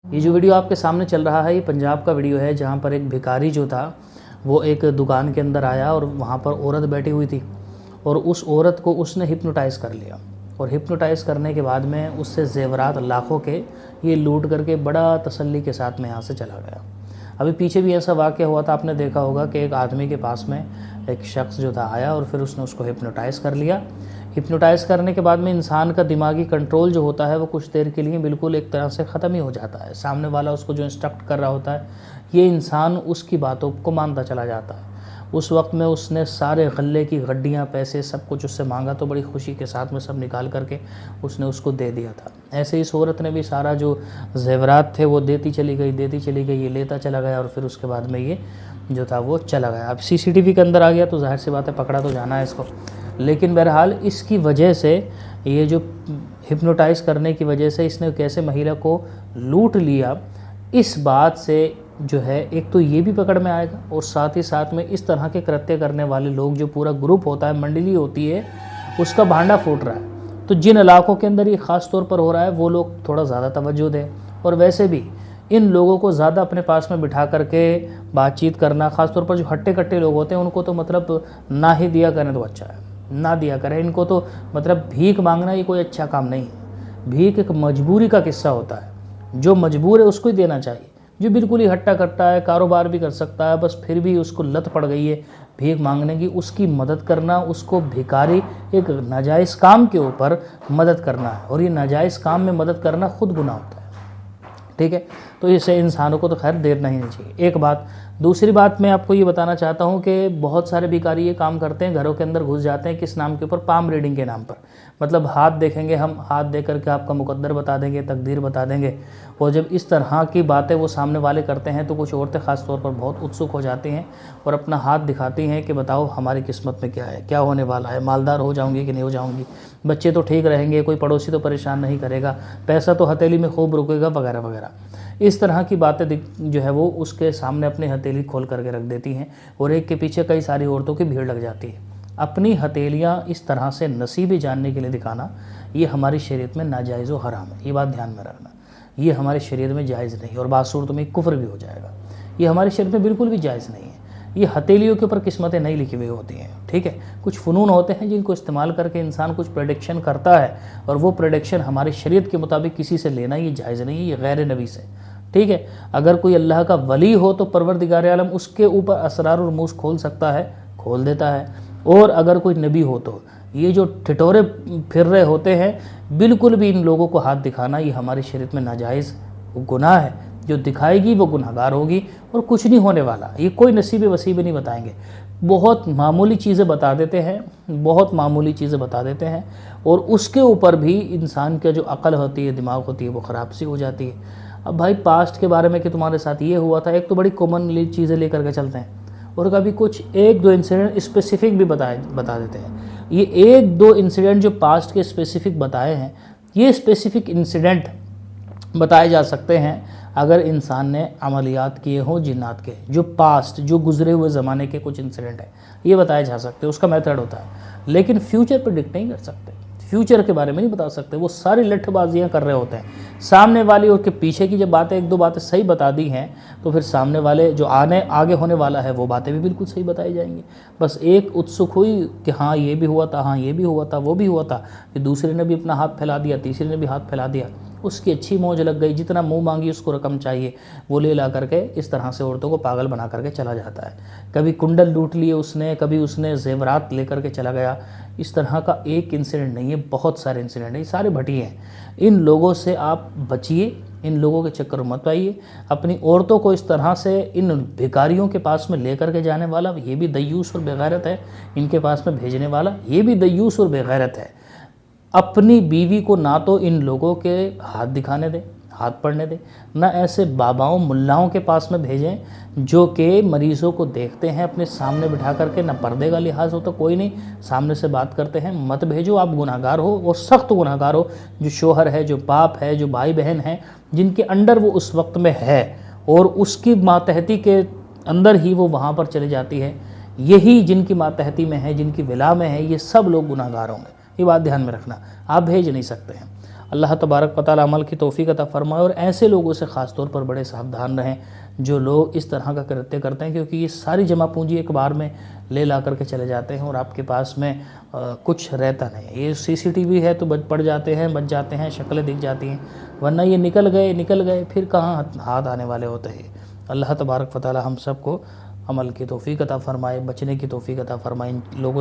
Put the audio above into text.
ये जो वीडियो आपके सामने चल रहा है ये पंजाब का वीडियो है, जहाँ पर एक भिखारी जो था वो एक दुकान के अंदर आया और वहाँ पर औरत बैठी हुई थी और उस औरत को उसने हिप्नोटाइज़ कर लिया। और हिप्नोटाइज़ करने के बाद में उससे ज़ेवरात लाखों के ये लूट करके बड़ा तसल्ली के साथ में यहाँ से चला गया। अभी पीछे भी ऐसा वाक़या हुआ था, आपने देखा होगा कि एक आदमी के पास में एक शख्स जो था आया और फिर उसने उसको हिप्नोटाइज़ कर लिया। हिप्नोटाइज़ करने के बाद में इंसान का दिमागी कंट्रोल जो होता है वो कुछ देर के लिए बिल्कुल एक तरह से ख़त्म ही हो जाता है। सामने वाला उसको जो इंस्ट्रक्ट कर रहा होता है ये इंसान उसकी बातों को मानता चला जाता है। उस वक्त में उसने सारे गल्ले की गड्डियाँ, पैसे सब कुछ उससे मांगा तो बड़ी खुशी के साथ में सब निकाल करके उसने उसको दे दिया था। ऐसे ही इस औरत ने भी सारा जो ज़ेवरात थे वो देती चली गई, ये लेता चला गया और फिर उसके बाद में ये जो था वो चला गया। अब सीसीटीवी के अंदर आ गया तो जाहिर सी बात है पकड़ा तो जाना है इसको। लेकिन बहरहाल इसकी वजह से ये जो हिप्नोटाइज़ करने की वजह से इसने कैसे महिला को लूट लिया, इस बात से जो है एक तो ये भी पकड़ में आएगा और साथ ही साथ में इस तरह के कृत्य करने वाले लोग जो पूरा ग्रुप होता है, मंडली होती है, उसका भांडा फूट रहा है। तो जिन इलाकों के अंदर ये ख़ास तौर पर हो रहा है वो लोग थोड़ा ज़्यादा तवज्जो दें। और वैसे भी इन लोगों को ज़्यादा अपने पास में बिठा करके बातचीत करना, ख़ास तौर पर जो हट्टे कट्टे लोग होते हैं उनको तो मतलब ना ही दिया करें तो अच्छा है, ना दिया करें। इनको तो मतलब भीख मांगना ये कोई अच्छा काम नहीं है। भीख एक मजबूरी का किस्सा होता है, जो मजबूर है उसको ही देना चाहिए। जो बिल्कुल ही हट्टा कट्टा है, कारोबार भी कर सकता है, बस फिर भी उसको लत पड़ गई है भीख मांगने की, उसकी मदद करना, उसको भिखारी एक नाजायज़ काम के ऊपर मदद करना है। और ये नाजायज़ काम में मदद करना खुद गुनाह होता है, ठीक है। तो इसे इंसानों को तो खैर देना ही नहीं चाहिए, एक बात। दूसरी बात मैं आपको ये बताना चाहता हूँ कि बहुत सारे भिखारी ये काम करते हैं, घरों के अंदर घुस जाते हैं, किस नाम के ऊपर, पाम रीडिंग के नाम पर। मतलब हाथ देखेंगे, हम हाथ देख करके आपका मुकद्दर बता देंगे, तकदीर बता देंगे। और जब इस तरह की बातें वो सामने वाले करते हैं तो कुछ औरतें ख़ास तौर पर बहुत उत्सुक हो जाती हैं और अपना हाथ दिखाती हैं कि बताओ हमारी किस्मत में क्या है, क्या होने वाला है, मालदार हो जाऊंगी कि नहीं हो जाऊंगी, बच्चे तो ठीक रहेंगे, कोई पड़ोसी तो परेशान नहीं करेगा, पैसा तो हथेली में खूब रुकेगा, वगैरह वगैरह। इस तरह की बातें जो है वो उसके सामने अपनी हथेली खोल करके रख देती हैं और एक के पीछे कई सारी औरतों की भीड़ लग जाती है। अपनी हथेलियाँ इस तरह से नसीबी जानने के लिए दिखाना ये हमारी शरीयत में नाजायज़ व हराम है, ये बात ध्यान में रखना। ये हमारी शरीयत में जायज़ नहीं और बात सूरतों में कुफ्र भी हो जाएगा। ये हमारी शरीयत में बिल्कुल भी जायज़ नहीं है। ये हथेलियों के ऊपर किस्मतें नहीं लिखी हुई होती हैं, ठीक है। कुछ फ़नून होते हैं जिनको इस्तेमाल करके इंसान कुछ प्रेडिक्शन करता है और वो प्रेडिक्शन हमारी शरीयत के मुताबिक किसी से लेना ये जायज़ नहीं है, ये गैर नबी से, ठीक है। अगर कोई अल्लाह का वली हो तो परवरदिगार आलम उसके ऊपर असरार और मूस खोल सकता है, खोल देता है। और अगर कोई नबी हो तो ये जो ठिठोरे फिर रहे होते हैं, बिल्कुल भी इन लोगों को हाथ दिखाना ये हमारी शरीयत में नाजायज़ गुनाह है। जो दिखाएगी वो गुनहगार होगी और कुछ नहीं होने वाला। ये कोई नसीब वसीबे नहीं बताएंगे, बहुत मामूली चीज़ें बता देते हैं, बहुत मामूली चीज़ें बता देते हैं और उसके ऊपर भी इंसान का जो अक़ल होती है, दिमाग होती है, वो ख़राब सी हो जाती है। अब भाई पास्ट के बारे में कि तुम्हारे साथ ये हुआ था, एक तो बड़ी कॉमन चीज़ें लेकर के चलते हैं और कभी कुछ एक दो इंसिडेंट स्पेसिफिक भी बता देते हैं। ये एक दो इंसिडेंट जो पास्ट के स्पेसिफिक बताए हैं, ये स्पेसिफिक इंसिडेंट बताए जा सकते हैं अगर इंसान ने अमलियात किए हों जिन्नात के। जो पास्ट, जो गुजरे हुए ज़माने के कुछ इंसिडेंट हैं ये बताए जा सकते हैं, उसका मेथड होता है। लेकिन फ्यूचर प्रेडिक्ट नहीं कर सकते, फ्यूचर के बारे में नहीं बता सकते। वो सारी लठबाजियाँ कर रहे होते हैं सामने वाली, और के पीछे की जब बातें, एक दो बातें सही बता दी हैं तो फिर सामने वाले जो आगे होने वाला है वो बातें भी बिल्कुल सही बताई जाएंगी। बस एक उत्सुक हुई कि हाँ ये भी हुआ था, हाँ ये भी हुआ था, वो भी हुआ था, फिर दूसरे ने भी अपना हाथ फैला दिया, तीसरे ने भी हाथ फैला दिया, उसकी अच्छी मौज लग गई, जितना मुंह मांगी उसको रकम चाहिए वो ले ला करके इस तरह से औरतों को पागल बना करके चला जाता है। कभी कुंडल लूट लिए उसने, कभी उसने ज़ेवरात लेकर के चला गया। इस तरह का एक इंसिडेंट नहीं है, बहुत सारे इंसिडेंट हैं, ये सारे भटिए हैं। इन लोगों से आप बचिए, इन लोगों के चक्कर मत आइए। अपनी औरतों को इस तरह से इन भिखारियों के पास में लेकर के जाने वाला ये भी दयूस और बेगैरत है, इनके पास में भेजने वाला ये भी दयूस और बेगैरत है। अपनी बीवी को ना तो इन लोगों के हाथ दिखाने दें, हाथ पढ़ने दें, ना ऐसे बाबाओं मुल्लाओं के पास में भेजें जो कि मरीज़ों को देखते हैं अपने सामने बिठा करके, ना पर्दे का लिहाज हो तो कोई नहीं, सामने से बात करते हैं, मत भेजो। आप गुनाहगार हो और सख्त गुनाहगार हो, जो शोहर है, जो बाप है, जो भाई बहन है, जिनके अंडर वो उस वक्त में है और उसकी मातहती के अंदर ही वो वहाँ पर चली जाती है, यही जिनकी मातहती में है, जिनकी विला में है, ये सब लोग गुनाहगार होंगे। ये बात ध्यान में रखना, आप भेज नहीं सकते हैं। अल्लाह तबारक व तआला अमल की तौफीक अता फ़रमाए और ऐसे लोगों से ख़ास तौर पर बड़े सावधान रहें जो लोग इस तरह का कृत्य करते हैं, क्योंकि ये सारी जमा पूंजी एक बार में ले ला करके चले जाते हैं और आपके पास में कुछ रहता नहीं है। ये सीसीटीवी है तो बच जाते हैं, शक्लें दिख जाती हैं, वरना ये निकल गए फिर कहाँ हाथ आने वाले होते हैं। अल्लाह तबारक व तआला हम सबको अमल की तौफीक अता फ़रमाए, बचने की तौफीक अता फ़रमाए, इन लोगों से